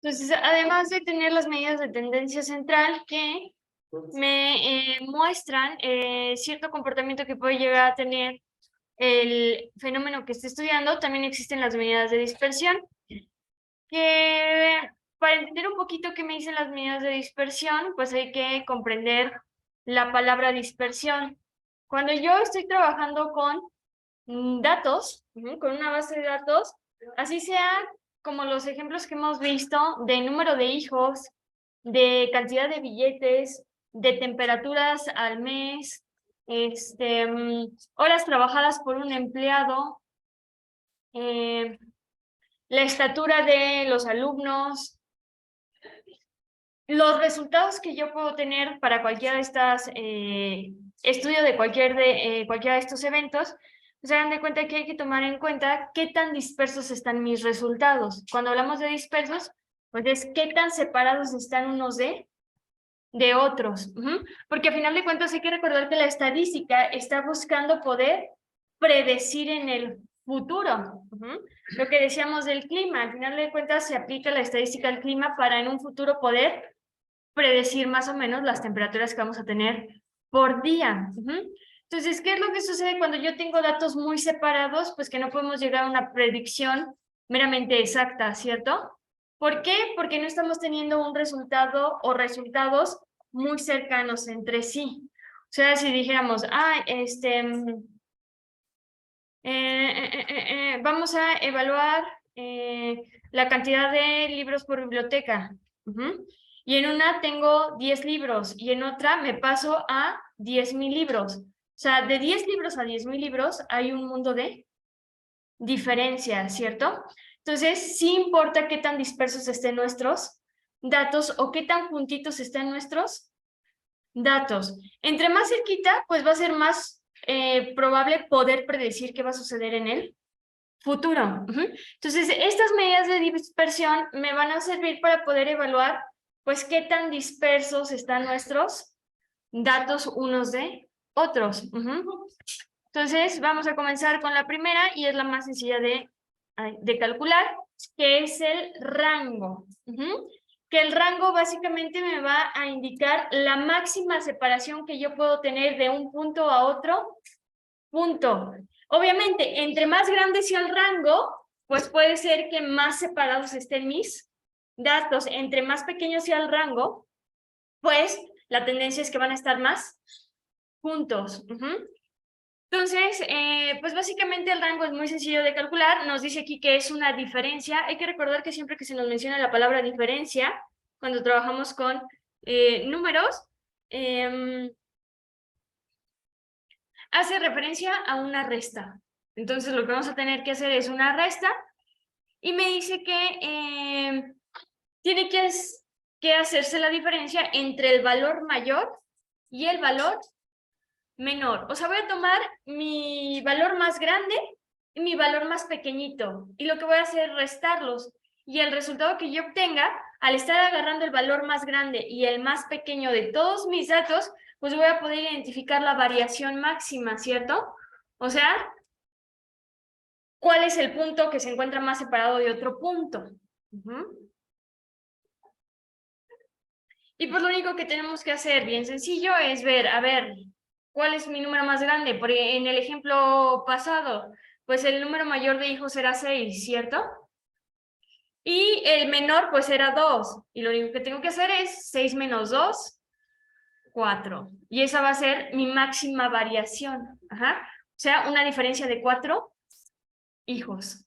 Entonces, además de tener las medidas de tendencia central que me muestran cierto comportamiento que puede llegar a tener el fenómeno que estoy estudiando, también existen las medidas de dispersión, que para entender un poquito qué me dicen las medidas de dispersión, pues hay que comprender la palabra dispersión. Cuando yo estoy trabajando con datos, con una base de datos, así sea como los ejemplos que hemos visto de número de hijos, de cantidad de billetes, de temperaturas al mes, horas trabajadas por un empleado, la estatura de los alumnos, los resultados que yo puedo tener para cualquiera de estas, estudio de cualquiera de estos eventos, se dan de cuenta que hay que tomar en cuenta qué tan dispersos están mis resultados. Cuando hablamos de dispersos, pues es qué tan separados están unos de otros. Porque a final de cuentas hay que recordar que la estadística está buscando poder predecir en el futuro. Lo que decíamos del clima, al final de cuentas se aplica la estadística al clima para en un futuro poder predecir más o menos las temperaturas que vamos a tener por día. Entonces, ¿qué es lo que sucede cuando yo tengo datos muy separados? Pues que no podemos llegar a una predicción meramente exacta, ¿cierto? ¿Por qué? Porque no estamos teniendo un resultado o resultados muy cercanos entre sí. O sea, si dijéramos, vamos a evaluar la cantidad de libros por biblioteca. Y en una tengo 10 libros y en otra me paso a 10,000 libros. O sea, de 10 libros a 10,000 libros hay un mundo de diferencia, ¿cierto? Entonces, sí importa qué tan dispersos estén nuestros datos o qué tan juntitos estén nuestros datos. Entre más cerquita, pues va a ser más probable poder predecir qué va a suceder en el futuro. Entonces, estas medidas de dispersión me van a servir para poder evaluar, pues, qué tan dispersos están nuestros datos unos de otros. Entonces, vamos a comenzar con la primera y es la más sencilla de calcular, que es el rango. Que el rango básicamente me va a indicar la máxima separación que yo puedo tener de un punto a otro punto. Obviamente, entre más grande sea el rango, pues puede ser que más separados estén mis datos. Entre más pequeño sea el rango, pues la tendencia es que van a estar más juntos. Entonces, pues básicamente el rango es muy sencillo de calcular. Nos dice aquí que es una diferencia. Hay que recordar que siempre que se nos menciona la palabra diferencia, cuando trabajamos con números, hace referencia a una resta. Entonces lo que vamos a tener que hacer es una resta y me dice que tiene que hacerse la diferencia entre el valor mayor y el valor menor. O sea, voy a tomar mi valor más grande y mi valor más pequeñito y lo que voy a hacer es restarlos y el resultado que yo obtenga al estar agarrando el valor más grande y el más pequeño de todos mis datos, pues voy a poder identificar la variación máxima, ¿cierto? O sea, ¿cuál es el punto que se encuentra más separado de otro punto? Y pues lo único que tenemos que hacer, bien sencillo, es ver, a ver, ¿cuál es mi número más grande? Porque en el ejemplo pasado, pues el número mayor de hijos era 6, ¿cierto? Y el menor pues era 2. Y lo único que tengo que hacer es 6 menos 2, 4. Y esa va a ser mi máxima variación. O sea, una diferencia de 4 hijos.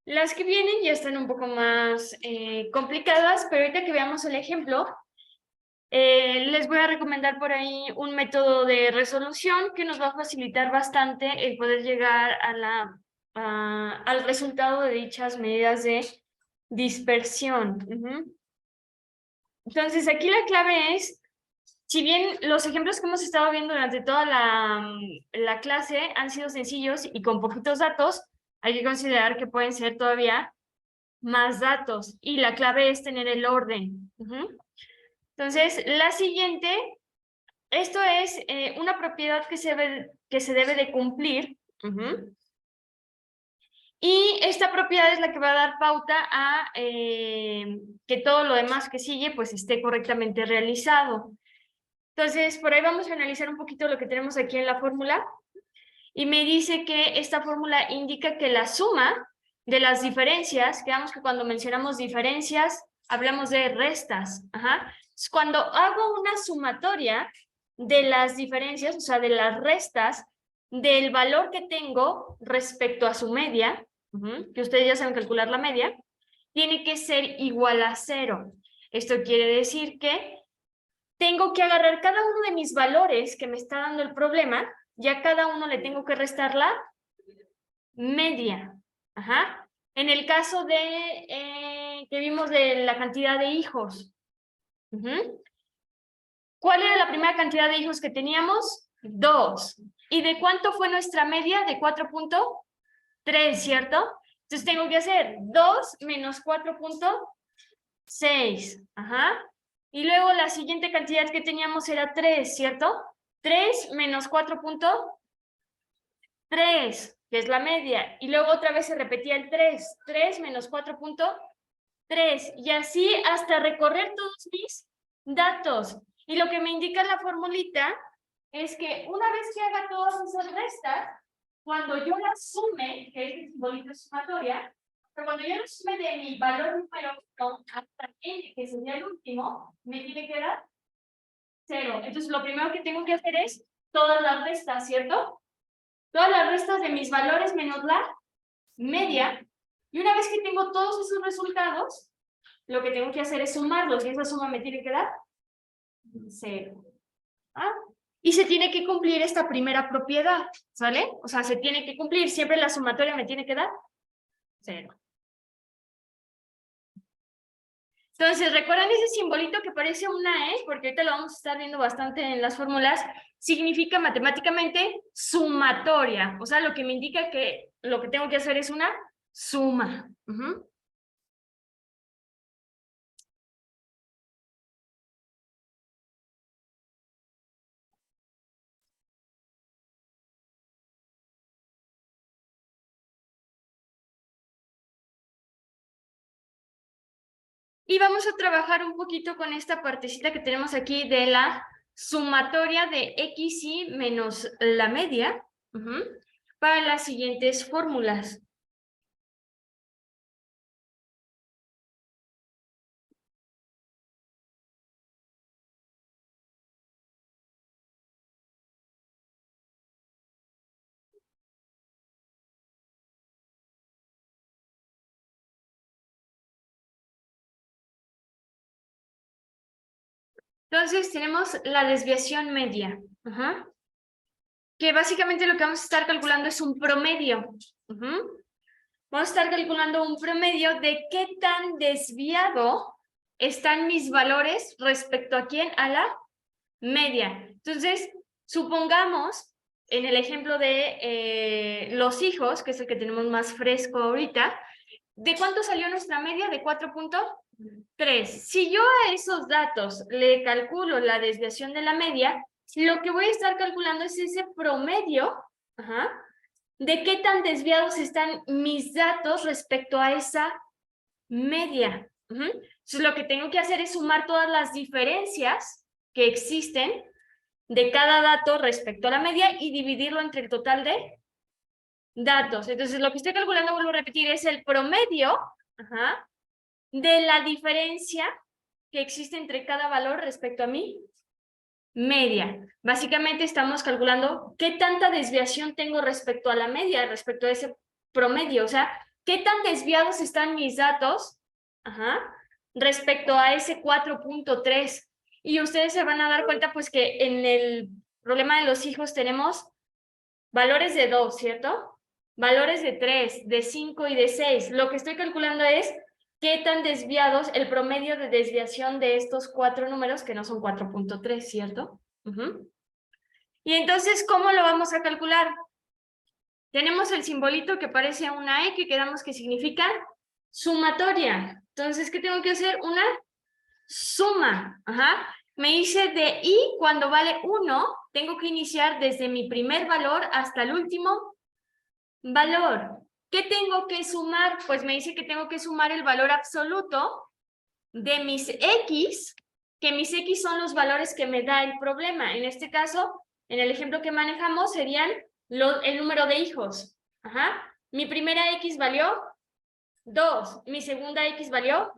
Las que vienen ya están un poco más complicadas, pero ahorita que veamos el ejemplo, les voy a recomendar por ahí un método de resolución que nos va a facilitar bastante el poder llegar al resultado de dichas medidas de dispersión. Entonces, aquí la clave es si bien los ejemplos que hemos estado viendo durante toda la clase han sido sencillos y con poquitos datos, hay que considerar que pueden ser todavía más datos y la clave es tener el orden. Entonces, la siguiente, esto es una propiedad que se debe de cumplir. Y esta propiedad es la que va a dar pauta a que todo lo demás que sigue pues esté correctamente realizado. Entonces, por ahí vamos a analizar un poquito lo que tenemos aquí en la fórmula. Y me dice que esta fórmula indica que la suma de las diferencias, quedamos que cuando mencionamos diferencias, hablamos de restas. Cuando hago una sumatoria de las diferencias, o sea, de las restas del valor que tengo respecto a su media, que ustedes ya saben calcular la media, tiene que ser igual a 0. Esto quiere decir que tengo que agarrar cada uno de mis valores que me está dando el problema, y a cada uno le tengo que restar la media. En el caso de que vimos de la cantidad de hijos, ¿cuál era la primera cantidad de hijos que teníamos? 2. ¿Y de cuánto fue nuestra media? De 4.3, ¿cierto? Entonces tengo que hacer 2 menos 4.6. Y luego la siguiente cantidad que teníamos era 3, ¿cierto? 3 menos 4.3, que es la media. Y luego otra vez se repetía el 3. 3 menos 4.3. Y así hasta recorrer todos mis datos. Y lo que me indica la formulita es que una vez que haga todas esas restas, cuando yo las sume, que es el simbolito sumatoria, pero cuando yo las sume de mi valor número 1 hasta n, que sería el último, me tiene que dar 0. Entonces lo primero que tengo que hacer es todas las restas, ¿cierto? Todas las restas de mis valores menos la media. Y una vez que tengo todos esos resultados, lo que tengo que hacer es sumarlos. Y esa suma me tiene que dar 0. Y se tiene que cumplir esta primera propiedad, ¿sale? O sea, se tiene que cumplir. Siempre la sumatoria me tiene que dar 0. Entonces, ¿recuerdan ese simbolito que parece una E? Porque ahorita lo vamos a estar viendo bastante en las fórmulas. Significa matemáticamente sumatoria. O sea, lo que me indica que lo que tengo que hacer es una suma. Y vamos a trabajar un poquito con esta partecita que tenemos aquí de la sumatoria de XY menos la media para las siguientes fórmulas. Entonces tenemos la desviación media, que básicamente lo que vamos a estar calculando es un promedio. Vamos a estar calculando un promedio de qué tan desviado están mis valores respecto a quién, a la media. Entonces, supongamos, en el ejemplo de los hijos, que es el que tenemos más fresco ahorita, ¿de cuánto salió nuestra media? De 4.3. Si yo a esos datos le calculo la desviación de la media, lo que voy a estar calculando es ese promedio, de qué tan desviados están mis datos respecto a esa media. Entonces, lo que tengo que hacer es sumar todas las diferencias que existen de cada dato respecto a la media y dividirlo entre el total de datos. Entonces, lo que estoy calculando, vuelvo a repetir, es el promedio de la diferencia que existe entre cada valor respecto a mi media. Básicamente estamos calculando qué tanta desviación tengo respecto a la media, respecto a ese promedio. O sea, qué tan desviados están mis datos respecto a ese 4.3. Y ustedes se van a dar cuenta pues que en el problema de los hijos tenemos valores de 2, ¿cierto? Valores de 3, de 5 y de 6. Lo que estoy calculando es qué tan desviados, el promedio de desviación de estos 4 números, que no son 4.3, ¿cierto? Y entonces, ¿cómo lo vamos a calcular? Tenemos el simbolito que parece una E, que quedamos que significa sumatoria. Entonces, ¿qué tengo que hacer? Una suma. Me dice de I cuando vale 1, tengo que iniciar desde mi primer valor hasta el último valor. ¿Qué tengo que sumar? Pues me dice que tengo que sumar el valor absoluto de mis X, que mis X son los valores que me da el problema. En este caso, en el ejemplo que manejamos, serían el número de hijos. Mi primera X valió 2, mi segunda X valió,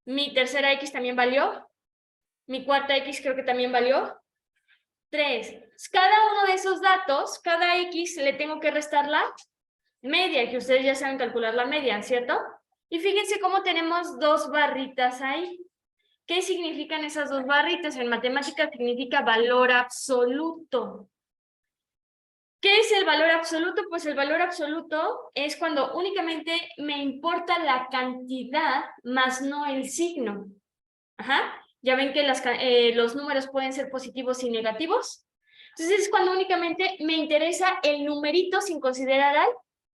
mi tercera X también valió, mi cuarta X creo que también valió 3. Cada uno de esos datos, cada X le tengo que restar la media, que ustedes ya saben calcular la media, ¿cierto? Y fíjense cómo tenemos 2 barritas ahí. ¿Qué significan esas 2 barritas? En matemáticas significa valor absoluto. ¿Qué es el valor absoluto? Pues el valor absoluto es cuando únicamente me importa la cantidad, más no el signo. Ya ven que los números pueden ser positivos y negativos. Entonces es cuando únicamente me interesa el numerito sin considerar al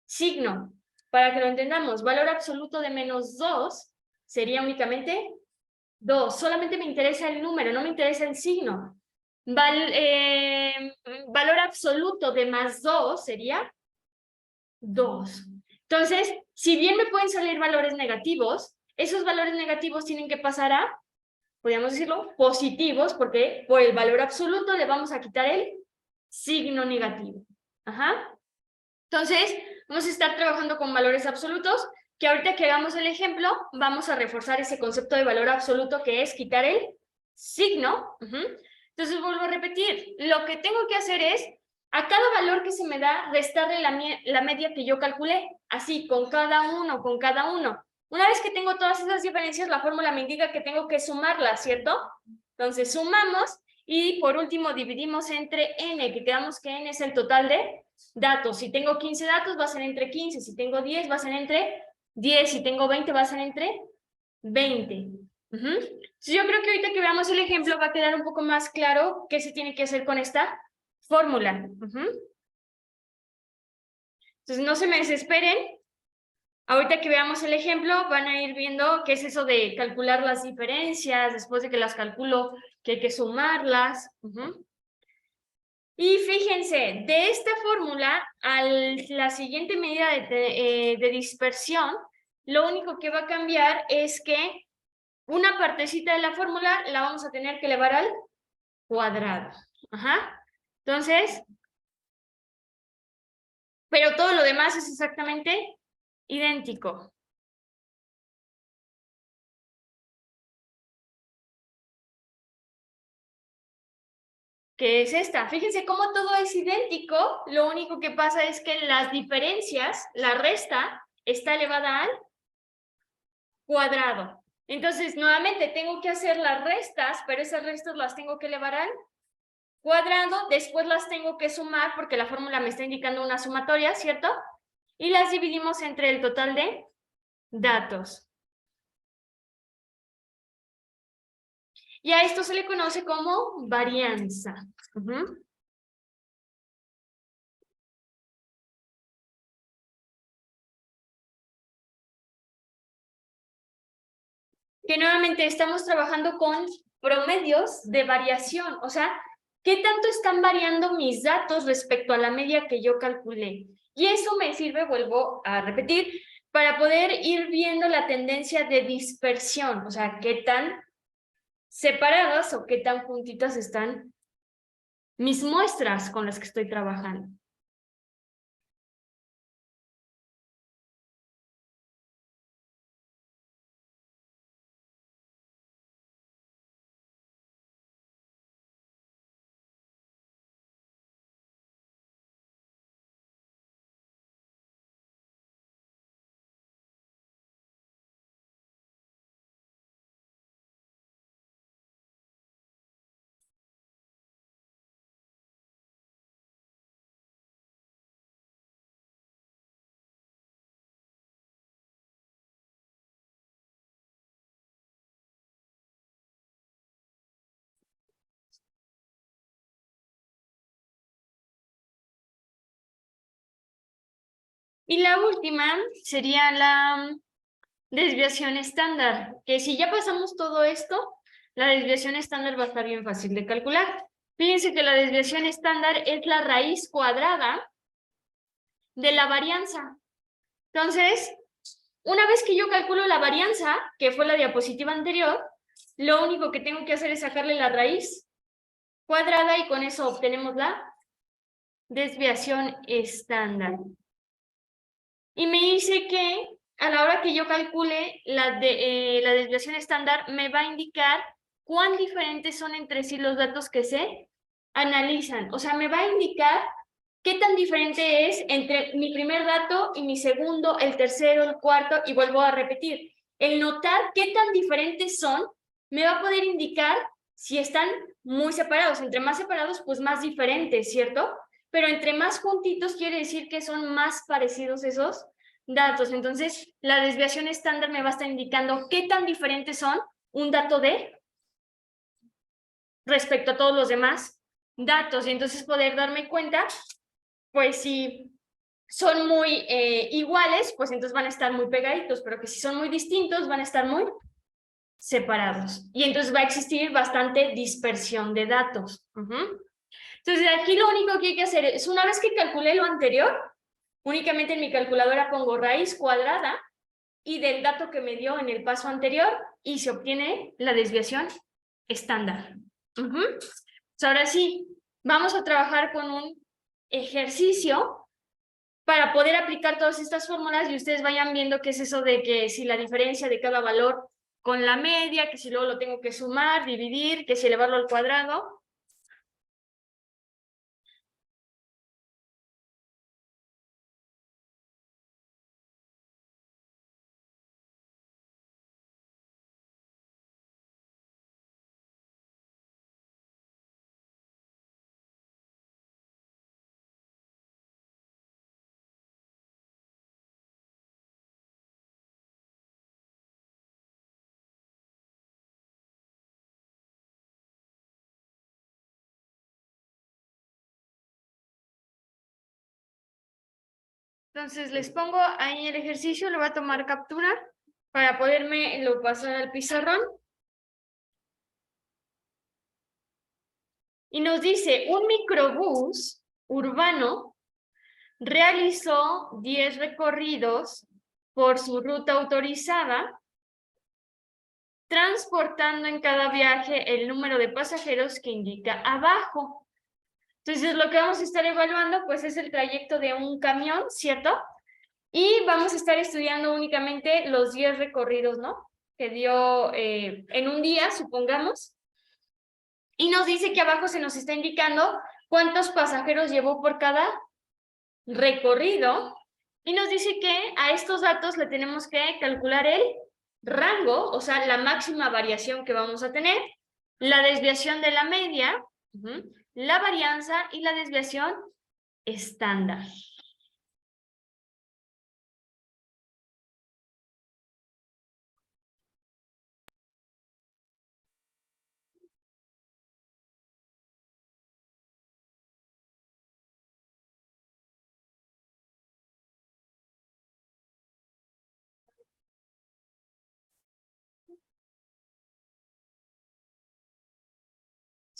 signo. Para que lo entendamos, valor absoluto de -2 sería únicamente 2. Solamente me interesa el número, no me interesa el signo. Valor absoluto de +2 sería 2. Entonces, si bien me pueden salir valores negativos, esos valores negativos tienen que pasar a, podríamos decirlo, positivos, porque por el valor absoluto le vamos a quitar el signo negativo. Entonces, vamos a estar trabajando con valores absolutos, que ahorita que hagamos el ejemplo, vamos a reforzar ese concepto de valor absoluto, que es quitar el signo. Entonces, vuelvo a repetir, lo que tengo que hacer es, a cada valor que se me da, restarle la media que yo calculé, así, con cada uno, con cada uno. Una vez que tengo todas esas diferencias, la fórmula me indica que tengo que sumarlas, ¿cierto? Entonces, sumamos y por último dividimos entre n, que quedamos que n es el total de datos. Si tengo 15 datos, va a ser entre 15. Si tengo 10, va a ser entre 10. Si tengo 20, va a ser entre 20. Entonces, yo creo que ahorita que veamos el ejemplo va a quedar un poco más claro qué se tiene que hacer con esta fórmula. Entonces, no se me desesperen. Ahorita que veamos el ejemplo, van a ir viendo qué es eso de calcular las diferencias, después de que las calculo, que hay que sumarlas. Y fíjense, de esta fórmula a la siguiente medida de dispersión, lo único que va a cambiar es que una partecita de la fórmula la vamos a tener que elevar al cuadrado. Entonces, pero todo lo demás es exactamente idéntico. ¿Qué es esta? Fíjense cómo todo es idéntico, lo único que pasa es que las diferencias, la resta, está elevada al cuadrado. Entonces, nuevamente tengo que hacer las restas, pero esas restas las tengo que elevar al cuadrado, después las tengo que sumar porque la fórmula me está indicando una sumatoria, ¿cierto? Y las dividimos entre el total de datos. Y a esto se le conoce como varianza. Que nuevamente estamos trabajando con promedios de variación, o sea, ¿qué tanto están variando mis datos respecto a la media que yo calculé? Y eso me sirve, vuelvo a repetir, para poder ir viendo la tendencia de dispersión, o sea, qué tan separadas o qué tan juntitas están mis muestras con las que estoy trabajando. Y la última sería la desviación estándar, que si ya pasamos todo esto, la desviación estándar va a estar bien fácil de calcular. Fíjense que la desviación estándar es la raíz cuadrada de la varianza. Entonces, una vez que yo calculo la varianza, que fue la diapositiva anterior, lo único que tengo que hacer es sacarle la raíz cuadrada y con eso obtenemos la desviación estándar. Y me dice que a la hora que yo calcule la desviación estándar, me va a indicar cuán diferentes son entre sí los datos que se analizan. O sea, me va a indicar qué tan diferente es entre mi primer dato y mi segundo, el tercero, el cuarto, y vuelvo a repetir. El notar qué tan diferentes son, me va a poder indicar si están muy separados. Entre más separados, pues más diferentes, ¿cierto? Pero entre más juntitos quiere decir que son más parecidos esos datos. Entonces, la desviación estándar me va a estar indicando qué tan diferentes son un dato de respecto a todos los demás datos. Y entonces poder darme cuenta, pues si son muy iguales, pues entonces van a estar muy pegaditos, pero que si son muy distintos, van a estar muy separados. Y entonces va a existir bastante dispersión de datos. Entonces, aquí lo único que hay que hacer es, una vez que calculé lo anterior, únicamente en mi calculadora pongo raíz cuadrada y del dato que me dio en el paso anterior y se obtiene la desviación estándar. Ahora sí, vamos a trabajar con un ejercicio para poder aplicar todas estas fórmulas y ustedes vayan viendo qué es eso de que si la diferencia de cada valor con la media, que si luego lo tengo que sumar, dividir, que si elevarlo al cuadrado. Entonces les pongo ahí el ejercicio, lo voy a tomar captura para poderme lo pasar al pizarrón. Y nos dice, un microbús urbano realizó 10 recorridos por su ruta autorizada, transportando en cada viaje el número de pasajeros que indica abajo. Entonces, lo que vamos a estar evaluando, pues, es el trayecto de un camión, ¿cierto? Y vamos a estar estudiando únicamente los 10 recorridos, ¿no? Que dio en un día, supongamos. Y nos dice que abajo se nos está indicando cuántos pasajeros llevó por cada recorrido. Y nos dice que a estos datos le tenemos que calcular el rango, o sea, la máxima variación que vamos a tener, la desviación de la media, la varianza y la desviación estándar.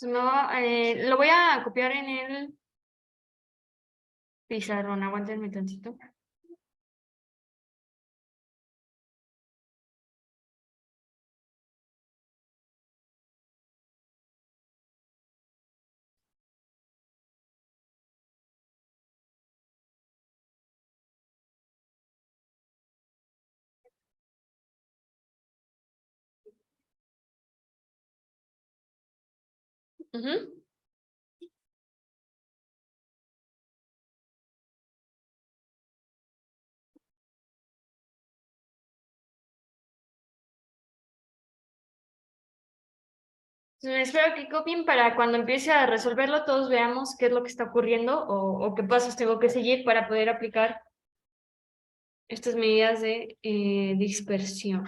Lo voy a copiar en el pizarrón, aguántenme tantito. Espero que copien para cuando empiece a resolverlo todos veamos qué es lo que está ocurriendo o qué pasos tengo que seguir para poder aplicar estas medidas de dispersión.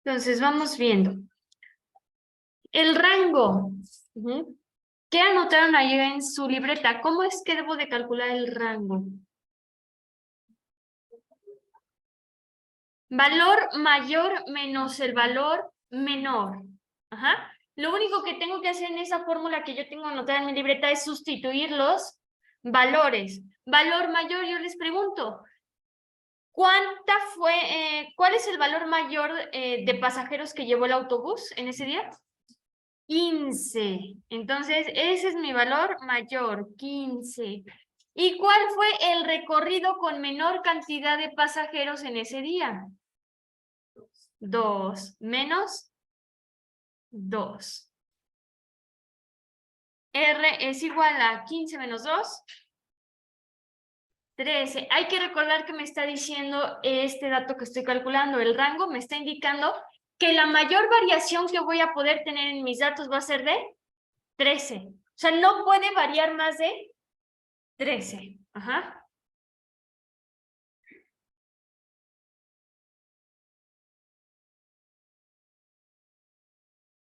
Entonces, vamos viendo. El rango. ¿Qué anotaron ahí en su libreta? ¿Cómo es que debo de calcular el rango? Valor mayor menos el valor menor. Ajá. Lo único que tengo que hacer en esa fórmula que yo tengo anotada en mi libreta es sustituir los valores. Valor mayor, yo les pregunto, ¿cuál es el valor mayor de pasajeros que llevó el autobús en ese día? 15. Entonces, ese es mi valor mayor, 15. ¿Y cuál fue el recorrido con menor cantidad de pasajeros en ese día? 2 menos 2. R es igual a 15 menos 2. 13. Hay que recordar que me está diciendo este dato que estoy calculando. El rango me está indicando que la mayor variación que voy a poder tener en mis datos va a ser de 13. O sea, no puede variar más de 13. Ajá.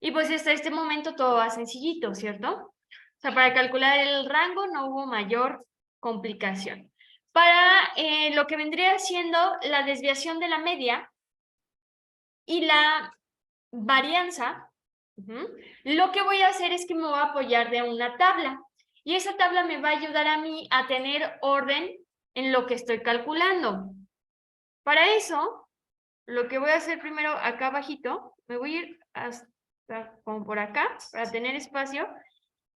Y pues hasta este momento todo va sencillito, ¿cierto? O sea, para calcular el rango no hubo mayor complicación. Para lo que vendría siendo la desviación de la media y la varianza, lo que voy a hacer es que me voy a apoyar de una tabla. Y esa tabla me va a ayudar a mí a tener orden en lo que estoy calculando. Para eso, lo que voy a hacer primero acá abajito, me voy a ir hasta como por acá, para tener espacio.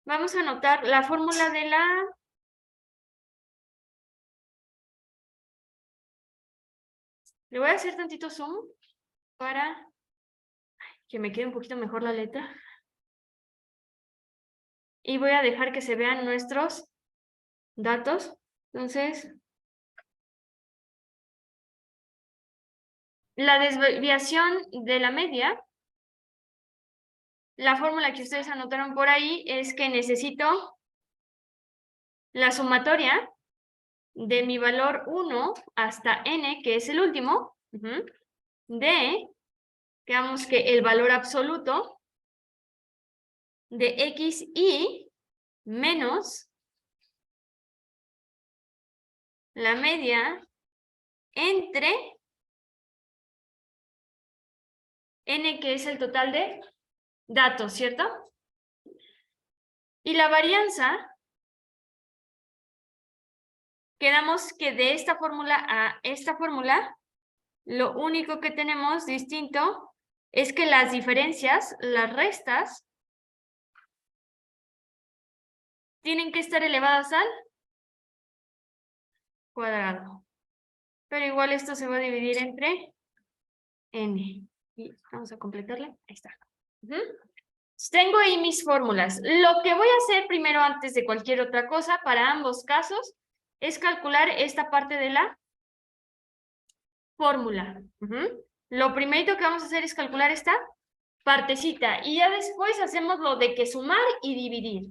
Vamos a anotar la fórmula de la... Le voy a hacer tantito zoom para que me quede un poquito mejor la letra. Y voy a dejar que se vean nuestros datos. Entonces, la desviación de la media, la fórmula que ustedes anotaron por ahí es que necesito la sumatoria de mi valor 1 hasta n, que es el último, de, digamos que el valor absoluto de xy menos la media entre n, que es el total de datos, ¿cierto? Y la varianza, quedamos que de esta fórmula a esta fórmula, lo único que tenemos distinto es que las diferencias, las restas, tienen que estar elevadas al cuadrado. Pero igual esto se va a dividir entre n. Y vamos a completarle. Ahí está. Tengo ahí mis fórmulas. Lo que voy a hacer primero antes de cualquier otra cosa para ambos casos es calcular esta parte de la fórmula. Lo primerito que vamos a hacer es calcular esta partecita y ya después hacemos lo de que sumar y dividir.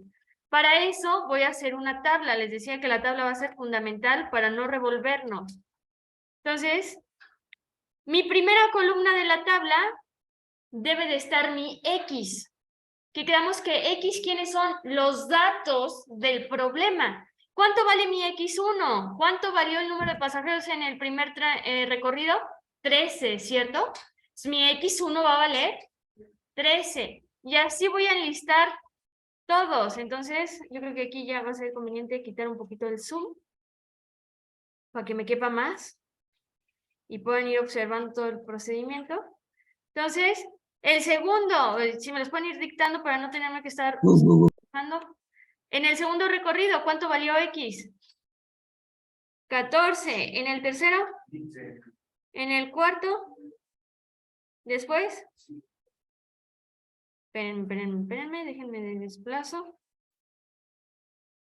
Para eso voy a hacer una tabla. Les decía que la tabla va a ser fundamental para no revolvernos. Entonces, mi primera columna de la tabla debe de estar mi X. Que creamos que X, ¿quiénes son? Los datos del problema. ¿Cuánto vale mi X1? ¿Cuánto valió el número de pasajeros en el primer recorrido? 13, ¿cierto? Mi X1 va a valer 13. Y así voy a enlistar todos. Entonces, yo creo que aquí ya va a ser conveniente quitar un poquito el zoom para que me quepa más y puedan ir observando todo el procedimiento. Entonces, el segundo, si me los pueden ir dictando para no tenerme que estar buscando. En el segundo recorrido, ¿cuánto valió X? 14. ¿En el tercero? 15. ¿En el cuarto? ¿Después? Espérenme, déjenme de desplazo.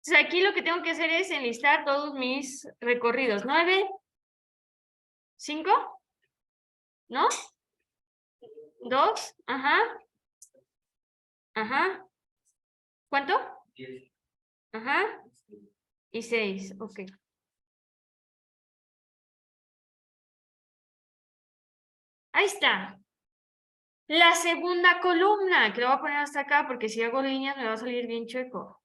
Entonces aquí lo que tengo que hacer es enlistar todos mis recorridos. 9, 5, ¿no? 2, ajá. Ajá. ¿Cuánto? 10. Ajá. Y 6, ok. Ahí está. La segunda columna, que lo voy a poner hasta acá porque si hago líneas me va a salir bien chueco.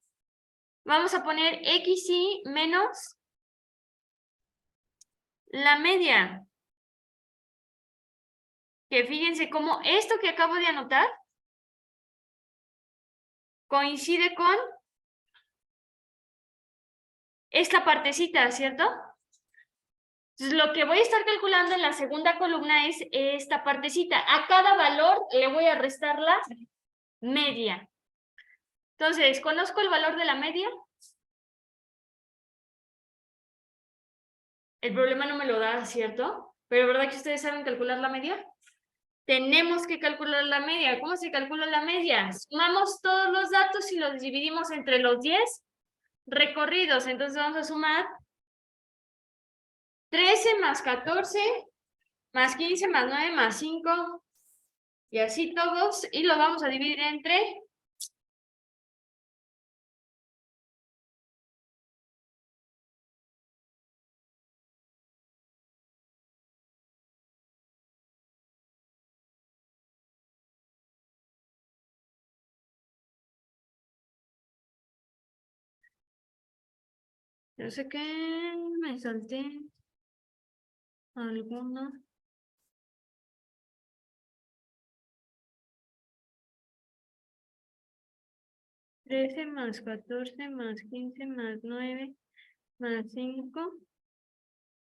Vamos a poner XY menos la media. Que fíjense cómo esto que acabo de anotar coincide con esta partecita, ¿cierto? Entonces, lo que voy a estar calculando en la segunda columna es esta partecita. A cada valor le voy a restar la media. Entonces, ¿conozco el valor de la media? El problema no me lo da, ¿cierto? Pero ¿verdad que ustedes saben calcular la media? Tenemos que calcular la media. ¿Cómo se calcula la media? Sumamos todos los datos y los dividimos entre los 10 recorridos. Entonces vamos a sumar 13 más 14 más 15 más 9 más 5 y así todos y lo vamos a dividir entre 'no sé qué, me salté alguna'. Trece más 14 más 15 más 9 más 5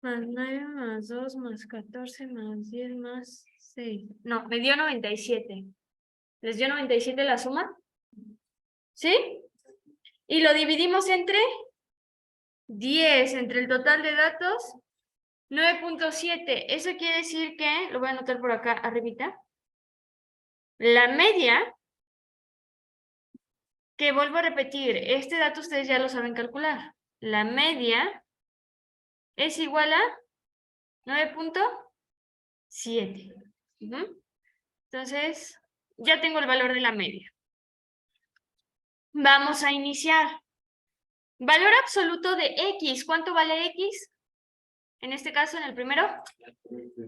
más 9 más 2 más 14 más 10 más 6. No, me dio 97. ¿Les dio 97 la suma? ¿Sí? Y lo dividimos entre 10, entre el total de datos, 9.7. Eso quiere decir que, lo voy a anotar por acá arribita, la media, que vuelvo a repetir, este dato ustedes ya lo saben calcular. La media es igual a 9.7. Entonces, ya tengo el valor de la media. Vamos a iniciar. Valor absoluto de X. ¿Cuánto vale X? En este caso, en el primero,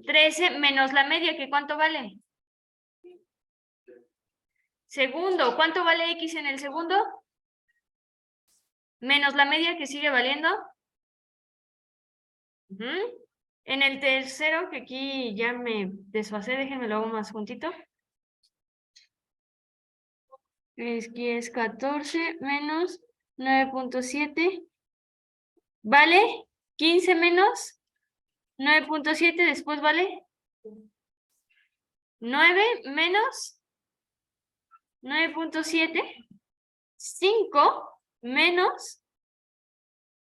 13 menos la media, que ¿cuánto vale? Segundo, ¿cuánto vale X en el segundo? Menos la media, que sigue valiendo. En el tercero, que aquí ya me desfasé, déjenme lo hago más juntito. Aquí es 14 menos 9.7. ¿Vale? 15 menos 9.7, después vale 9 menos 9.7. 5 menos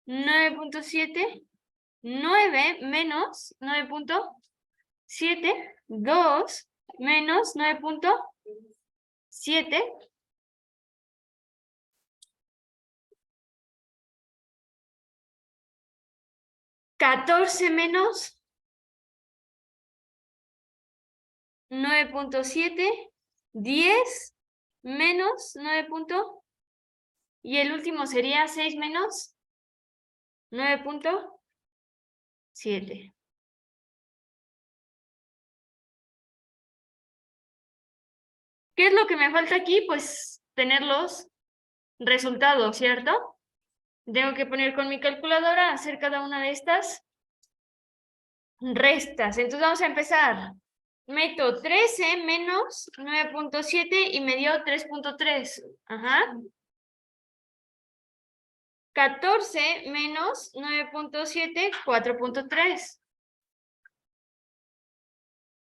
9.7. 9 menos 9.7. 2 menos 9.7. 14 menos 9.7. 10 menos 9. Y el último sería 6 menos 9.7. ¿Qué es lo que me falta aquí? Pues tener los resultados, ¿cierto? Tengo que poner con mi calculadora, hacer cada una de estas restas. Entonces vamos a empezar. Meto 13 menos 9.7 y me dio 3.3. Ajá. 14 menos 9.7, 4.3.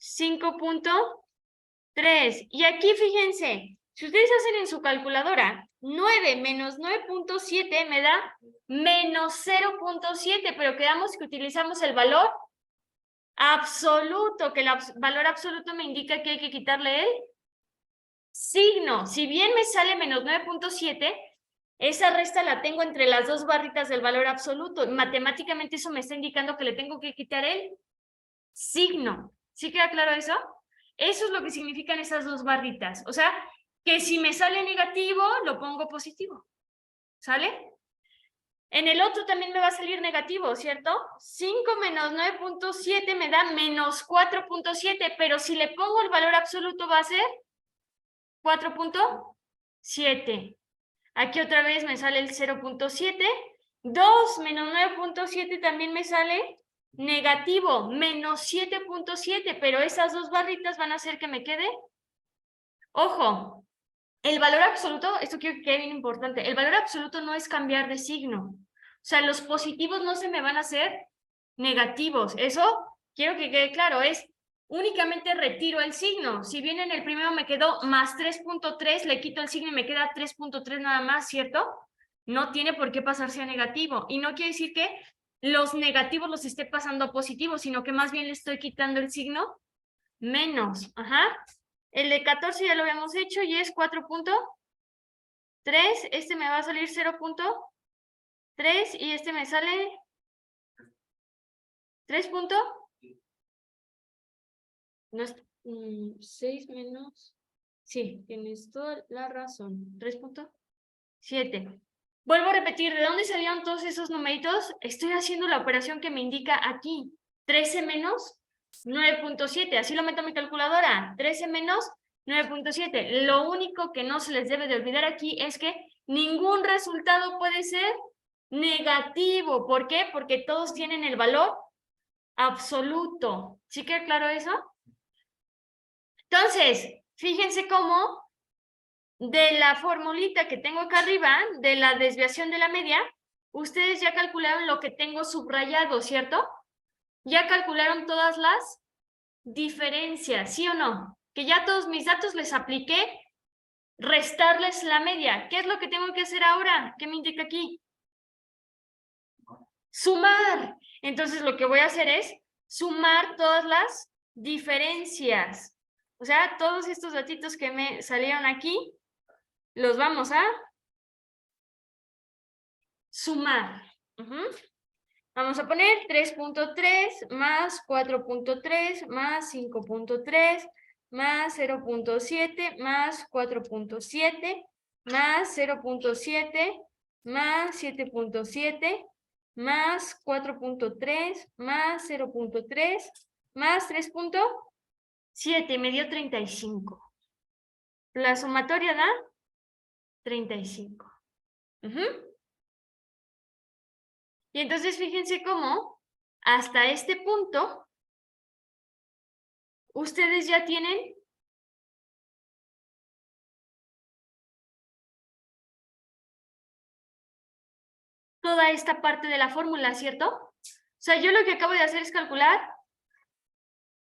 5.3. Y aquí fíjense, si ustedes hacen en su calculadora, 9 menos 9.7 me da menos 0.7, pero quedamos que utilizamos el valor absoluto, que el valor absoluto me indica que hay que quitarle el signo. Si bien me sale menos 9.7, esa resta la tengo entre las dos barritas del valor absoluto. Matemáticamente eso me está indicando que le tengo que quitar el signo. ¿Sí queda claro eso? Eso es lo que significan esas dos barritas. O sea, que si me sale negativo, lo pongo positivo. ¿Sale? En el otro también me va a salir negativo, ¿cierto? 5 menos 9.7 me da menos 4.7, pero si le pongo el valor absoluto va a ser 4.7. Aquí otra vez me sale el 0.7. 2 menos 9.7 también me sale negativo, menos 7.7, pero esas dos barritas van a hacer que me quede. Ojo, el valor absoluto, esto quiero que quede bien importante, el valor absoluto no es cambiar de signo. O sea, los positivos no se me van a hacer negativos. Eso quiero que quede claro, es únicamente retiro el signo. Si bien en el primero me quedó más 3.3, le quito el signo y me queda 3.3 nada más, ¿cierto? No tiene por qué pasarse a negativo. Y no quiere decir que los negativos los esté pasando a positivos, sino que más bien le estoy quitando el signo menos. Ajá. El de 14 ya lo habíamos hecho y es 4.3. Este me va a salir 0.3 y este me sale 3. No es 6 menos. Sí, tienes toda la razón. 3.7. Vuelvo a repetir, ¿de dónde salieron todos esos numeritos? Estoy haciendo la operación que me indica aquí. 13 menos 9.7. Así lo meto en mi calculadora. 13 menos 9.7. Lo único que no se les debe de olvidar aquí es que ningún resultado puede ser negativo. ¿Por qué? Porque todos tienen el valor absoluto. ¿Sí queda claro eso? Entonces, fíjense cómo de la formulita que tengo acá arriba, de la desviación de la media, ustedes ya calcularon lo que tengo subrayado, ¿cierto? Ya calcularon todas las diferencias, ¿sí o no? Que ya todos mis datos les apliqué restarles la media. ¿Qué es lo que tengo que hacer ahora? ¿Qué me indica aquí? Sumar. Entonces lo que voy a hacer es sumar todas las diferencias. O sea, todos estos datitos que me salieron aquí, los vamos a sumar. Vamos a poner 3.3 más 4.3 más 5.3 más 0.7 más 4.7 más 0.7 más 7.7 más 4.3 más 0.3 más 3.7, me dio 35. La sumatoria da 35. Y entonces fíjense cómo hasta este punto ustedes ya tienen toda esta parte de la fórmula, ¿cierto? O sea, yo lo que acabo de hacer es calcular,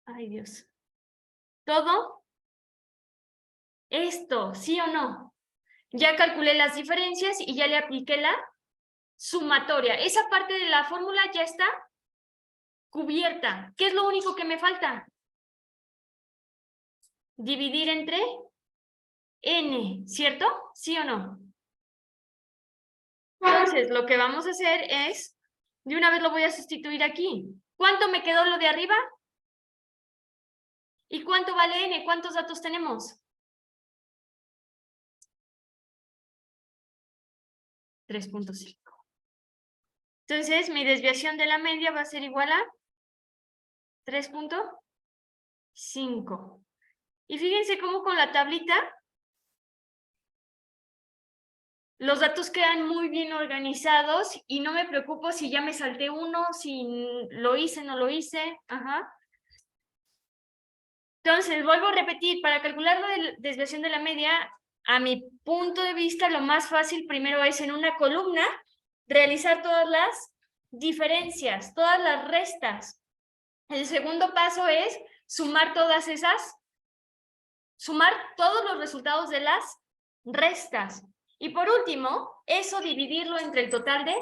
ay Dios, todo esto, ¿sí o no? Ya calculé las diferencias y ya le apliqué la sumatoria. Esa parte de la fórmula ya está cubierta. ¿Qué es lo único que me falta? Dividir entre n, ¿cierto? ¿Sí o no? Entonces, lo que vamos a hacer es, de una vez lo voy a sustituir aquí. ¿Cuánto me quedó lo de arriba? ¿Y cuánto vale n? ¿Cuántos datos tenemos? 3.5. Entonces, mi desviación de la media va a ser igual a 3.5. Y fíjense cómo con la tablita los datos quedan muy bien organizados y no me preocupo si ya me salté uno, si lo hice, no lo hice. Entonces, vuelvo a repetir, para calcular la desviación de la media, a mi punto de vista, lo más fácil primero es en una columna realizar todas las diferencias, todas las restas. El segundo paso es sumar todas esas, sumar todos los resultados de las restas. Y por último, eso dividirlo entre el total de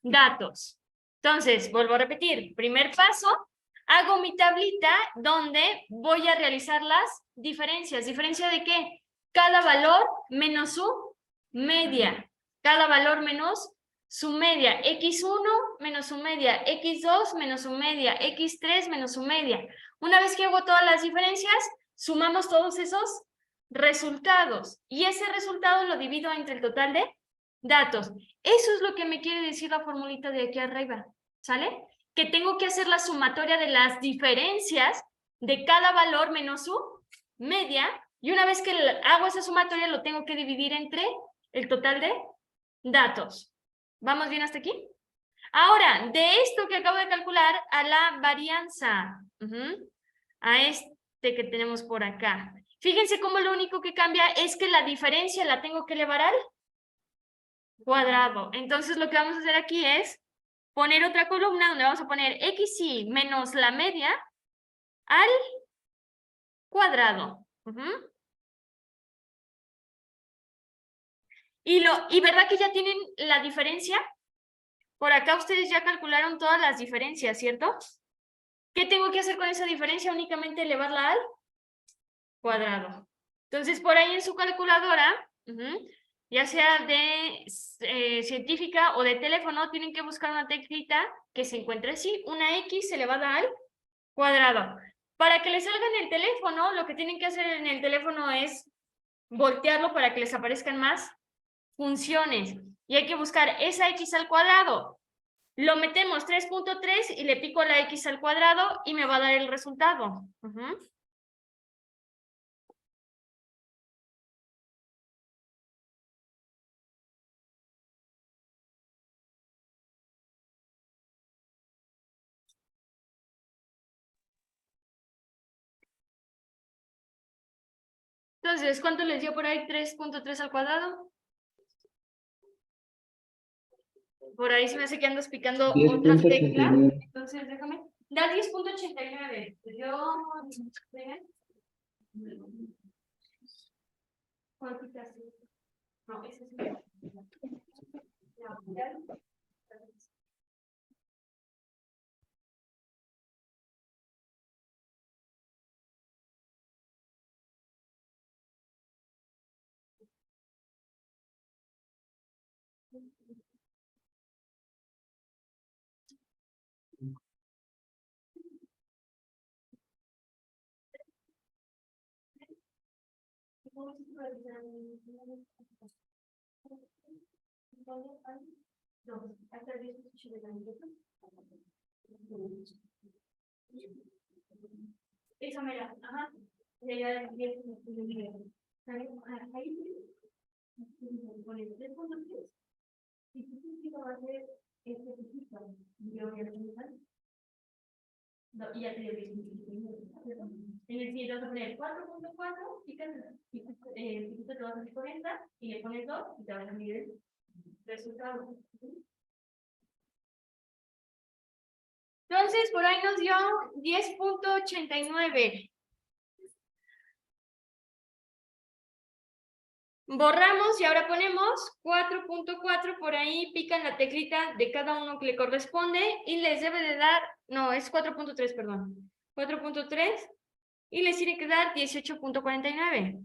datos. Entonces, vuelvo a repetir, primer paso, hago mi tablita donde voy a realizar las diferencias. ¿Diferencia de qué? Cada valor menos su media. Cada valor menos su media, x1 menos su media, x2 menos su media, x3 menos su media. Una vez que hago todas las diferencias, sumamos todos esos resultados y ese resultado lo divido entre el total de datos. Eso es lo que me quiere decir la formulita de aquí arriba, ¿sale? Que tengo que hacer la sumatoria de las diferencias de cada valor menos su media, y una vez que hago esa sumatoria lo tengo que dividir entre el total de datos. ¿Vamos bien hasta aquí? Ahora, de esto que acabo de calcular a la varianza, a este que tenemos por acá. Fíjense cómo lo único que cambia es que la diferencia la tengo que elevar al cuadrado. Entonces lo que vamos a hacer aquí es poner otra columna donde vamos a poner xy menos la media al cuadrado. Y ¿verdad que ya tienen la diferencia? Por acá ustedes ya calcularon todas las diferencias, ¿cierto? ¿Qué tengo que hacer con esa diferencia? Únicamente elevarla al cuadrado. Entonces, por ahí en su calculadora, ya sea de científica o de teléfono, tienen que buscar una teclita que se encuentre así, una x elevada al cuadrado. Para que les salga en el teléfono, lo que tienen que hacer en el teléfono es voltearlo para que les aparezcan más funciones. Y hay que buscar esa x al cuadrado. Lo metemos 3.3 y le pico la x al cuadrado y me va a dar el resultado. Entonces, ¿cuánto les dio por ahí 3.3 al cuadrado? Por ahí se me hace que andas picando otra tecla. Entonces, déjame. Da 10.89. Yo... ¿Cuál quitas? No, ese es... Esa mera, ajá. No, y ya te dio 10. En el siguiente vas a poner 4.4, picas, te vas a hacer 40 y le pones 2 y te vas a medir el resultado. Entonces, por ahí nos dio 10.89. Borramos y ahora ponemos 4.4, por ahí pican la teclita de cada uno que le corresponde y les debe de dar, no, es 4.3, perdón. 4.3 y les tiene que dar 18.49.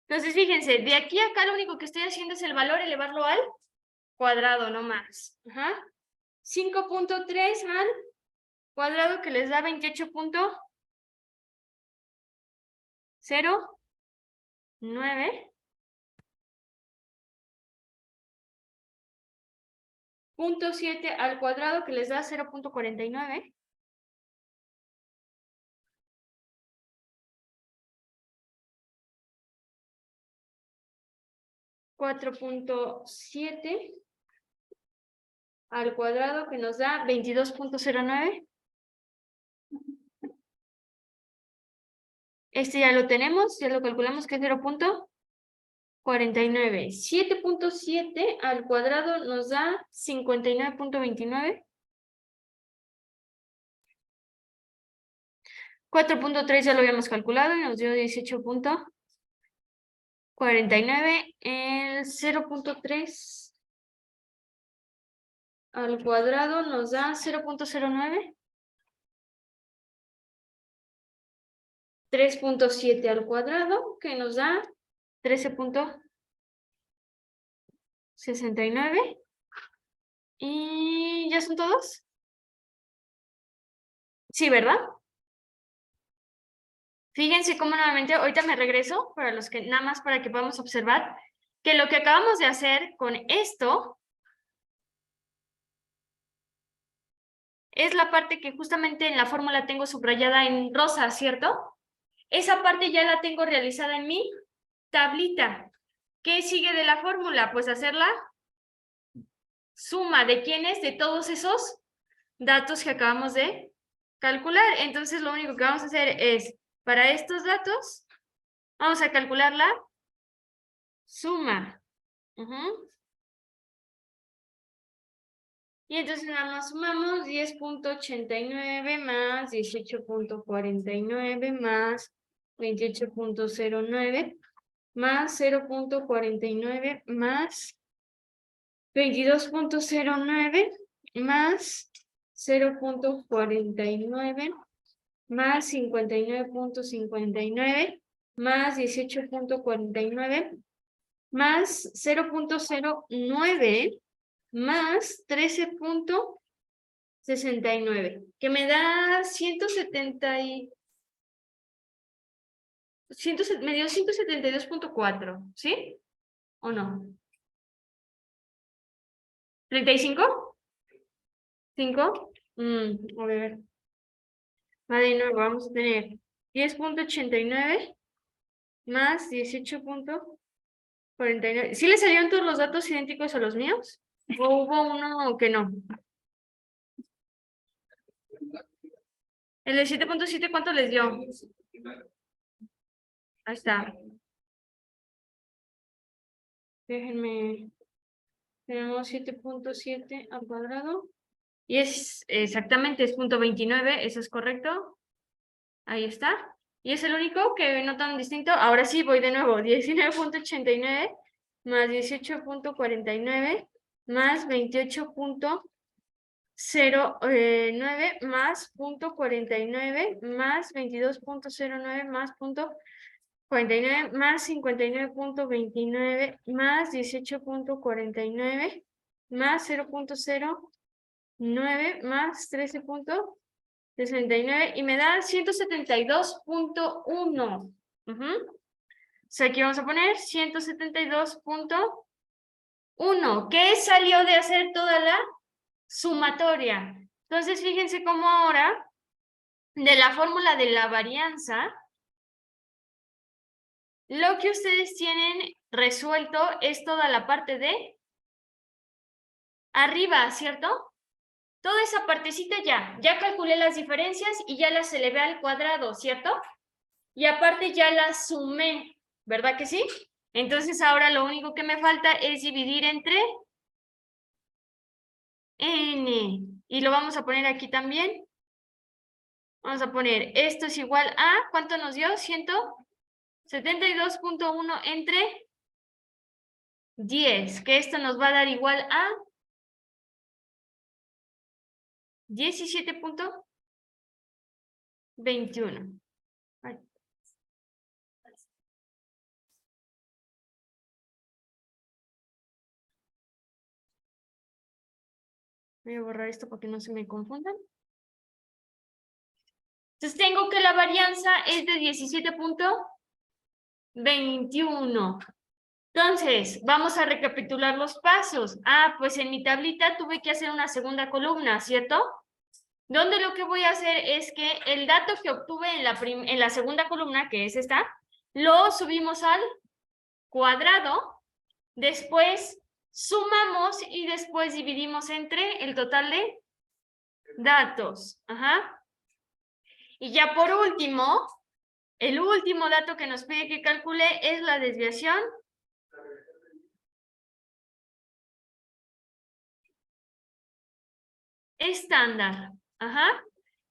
Entonces, fíjense, de aquí a acá lo único que estoy haciendo es el valor elevarlo al cuadrado, no más. 5.3 al cuadrado que les da 28.09. 0.7 al cuadrado que les da 0.49. 4.7 al cuadrado que nos da 22.09. Este ya lo tenemos, ya lo calculamos que es 0.49. 7.7 al cuadrado nos da 59.29. 4.3 ya lo habíamos calculado y nos dio 18.49. El 0.3 al cuadrado nos da 0.09. 3.7 al cuadrado, que nos da 13.09. 69. ¿Y ya son todos? Sí, ¿verdad? Fíjense cómo nuevamente, ahorita me regreso, para los que, nada más para que podamos observar, que lo que acabamos de hacer con esto es la parte que justamente en la fórmula tengo subrayada en rosa, ¿cierto? Esa parte ya la tengo realizada en mi tablita. ¿Qué sigue de la fórmula? Pues hacer la suma de quiénes, de todos esos datos que acabamos de calcular. Entonces lo único que vamos a hacer es, para estos datos, vamos a calcular la suma. Y entonces nada más sumamos 10.89 más 18.49 más 28.09 más 0.49 más 22.09 más 0.49 más 59.59 más 18.49 más 0.09 más 13.69, que me da 170 me dio 172.4, ¿sí? ¿O no? ¿35? ¿5? A ver. Va de nuevo, vamos a tener 10.89 más 18.49. ¿Sí le salieron todos los datos idénticos a los míos? ¿O hubo uno que no? El de 7.7, ¿cuánto les dio? Ahí está. Déjenme. Tenemos 7.7 al cuadrado. Y es exactamente, es 0.29, eso es correcto. Ahí está. Y es el único que no tan distinto. Ahora sí, voy de nuevo. 19.89 más 18.49 más 28.09 más 0.49 más 22.09 más 0.49 más 59.29 más 18.49 más 0.09 más 13.69 y me da 172.1. O sea, aquí vamos a poner 172.1. ¿Qué salió de hacer toda la sumatoria? Entonces, fíjense cómo ahora, de la fórmula de la varianza, lo que ustedes tienen resuelto es toda la parte de arriba, ¿cierto? Toda esa partecita ya calculé las diferencias y ya las elevé al cuadrado, ¿cierto? Y aparte ya las sumé, ¿verdad que sí? Entonces ahora lo único que me falta es dividir entre n. Y lo vamos a poner aquí también. Vamos a poner, esto es igual a, ¿cuánto nos dio? 172.1 entre 10, que esto nos va a dar igual a 17.21. Voy a borrar esto para que no se me confundan. Entonces tengo que la varianza es de 17.21. Entonces, vamos a recapitular los pasos. Pues en mi tablita tuve que hacer una segunda columna, ¿cierto? Donde lo que voy a hacer es que el dato que obtuve en la segunda columna, que es esta, lo subimos al cuadrado, después sumamos y después dividimos entre el total de datos. Y ya por último, el último dato que nos pide que calcule es la desviación estándar.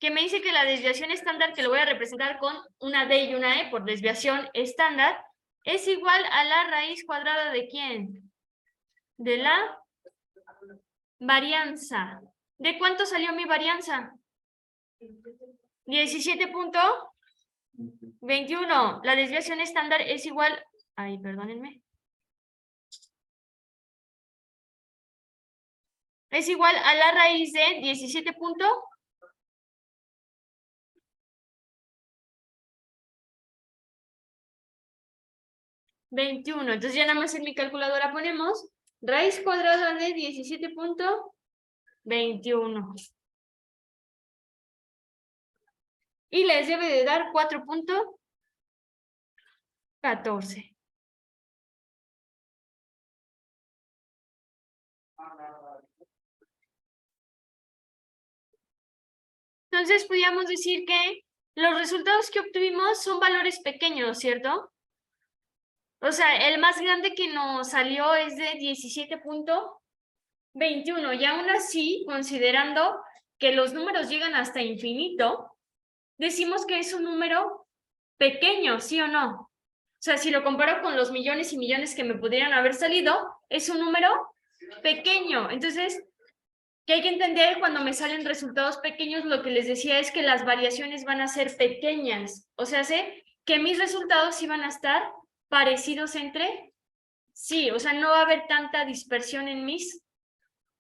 Que me dice que la desviación estándar, que lo voy a representar con una D y una E por desviación estándar, es igual a la raíz cuadrada ¿de quién? De la varianza. ¿De cuánto salió mi varianza? 17.21. La desviación estándar es igual... Ay, perdónenme. es igual a la raíz de 17.21. Entonces ya nada más en mi calculadora ponemos raíz cuadrada de 17.21. Y les debe de dar 4.14. Entonces podríamos decir que los resultados que obtuvimos son valores pequeños, ¿cierto? O sea, el más grande que nos salió es de 17.21. Y aún así, considerando que los números llegan hasta infinito, decimos que es un número pequeño, ¿sí o no? O sea, si lo comparo con los millones y millones que me pudieran haber salido, es un número pequeño. Entonces, ¿qué hay que entender cuando me salen resultados pequeños? Lo que les decía es que las variaciones van a ser pequeñas. O sea, sé que mis resultados sí van a estar parecidos entre sí. O sea, no va a haber tanta dispersión en mis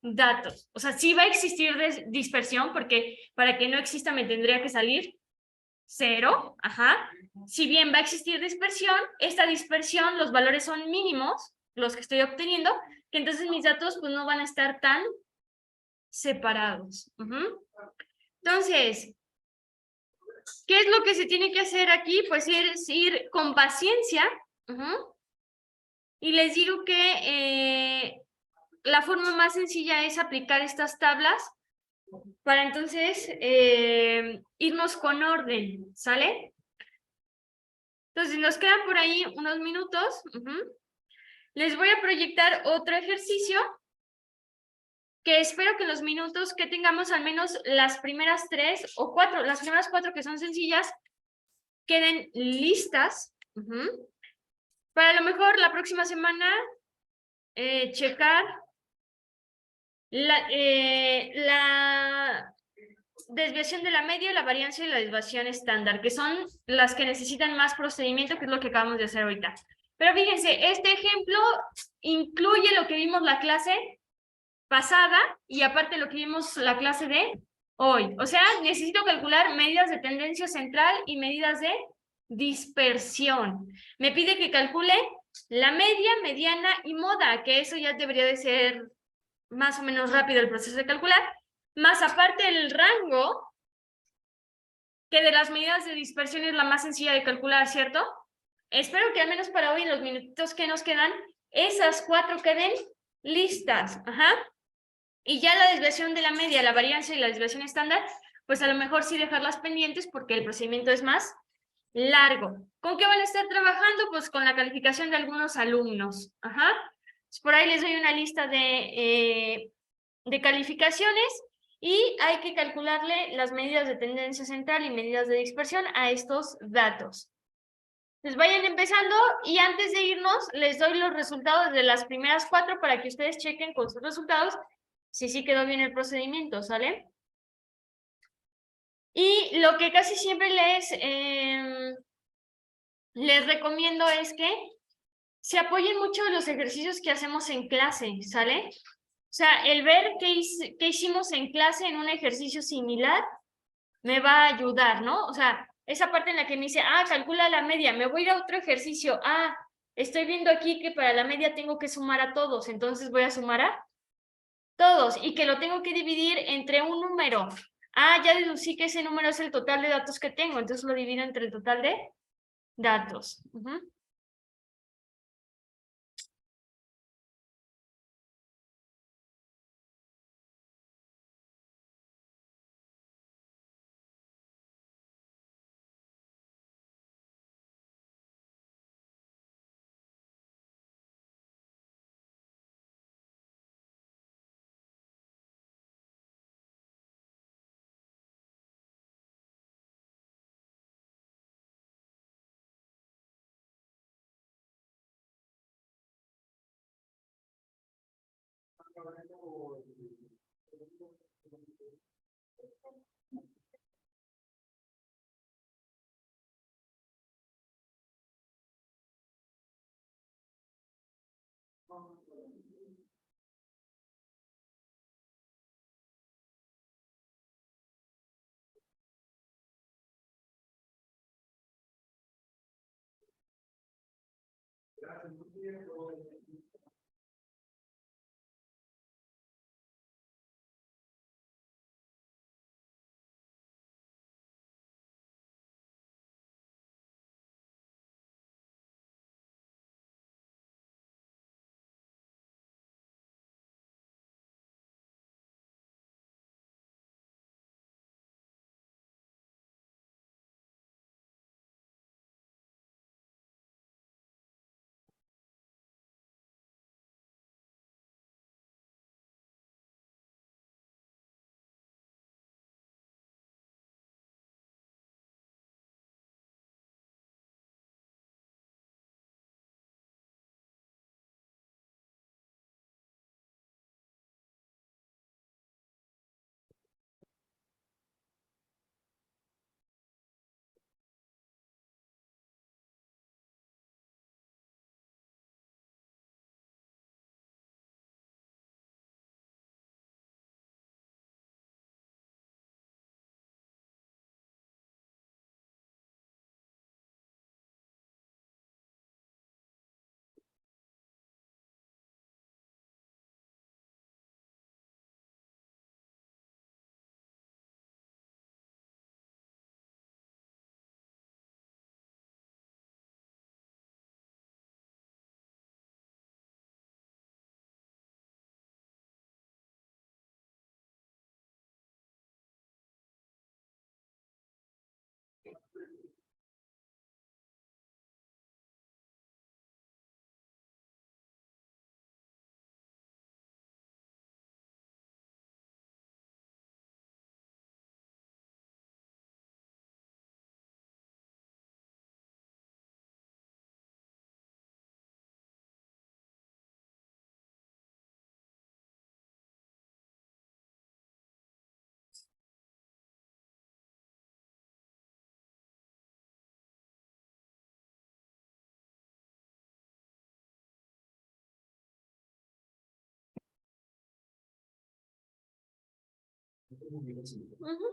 datos. O sea, sí va a existir dispersión porque para que no exista me tendría que salir 0. Ajá. Si bien va a existir dispersión, esta dispersión, los valores son mínimos, los que estoy obteniendo, que entonces mis datos pues no van a estar tan separados. Entonces, ¿qué es lo que se tiene que hacer aquí? Pues es ir con paciencia. Y les digo que la forma más sencilla es aplicar estas tablas para entonces irnos con orden, ¿sale? Entonces nos quedan por ahí unos minutos. Les voy a proyectar otro ejercicio que espero que en los minutos que tengamos, al menos las primeras 3 o 4, las primeras 4 que son sencillas, queden listas. Para a lo mejor la próxima semana checar la desviación de la media, la variancia y la desviación estándar, que son las que necesitan más procedimiento, que es lo que acabamos de hacer ahorita. Pero fíjense, este ejemplo incluye lo que vimos la clase pasada y aparte lo que vimos la clase de hoy. O sea, necesito calcular medidas de tendencia central y medidas de dispersión. Me pide que calcule la media, mediana y moda, que eso ya debería de ser más o menos rápido el proceso de calcular, más aparte el rango, que de las medidas de dispersión es la más sencilla de calcular, ¿cierto? Espero que al menos para hoy, en los minutitos que nos quedan, esas 4 queden listas. Y ya la desviación de la media, la variancia y la desviación estándar, pues a lo mejor sí dejarlas pendientes porque el procedimiento es más largo. ¿Con qué van a estar trabajando? Pues con la calificación de algunos alumnos. Pues por ahí les doy una lista de calificaciones y hay que calcularle las medidas de tendencia central y medidas de dispersión a estos datos. Pues vayan empezando y antes de irnos les doy los resultados de las primeras 4 para que ustedes chequen con sus resultados si sí quedó bien el procedimiento, ¿sale? Y lo que casi siempre les recomiendo es que se apoyen mucho en los ejercicios que hacemos en clase, ¿sale? O sea, el ver qué hicimos en clase en un ejercicio similar me va a ayudar, ¿no? O sea, esa parte en la que me dice, calcula la media, me voy a ir a otro ejercicio, estoy viendo aquí que para la media tengo que sumar a todos, entonces voy a sumar a todos y que lo tengo que dividir entre un número. Ya deducí que ese número es el total de datos que tengo, entonces lo divido entre el total de datos. Ujú.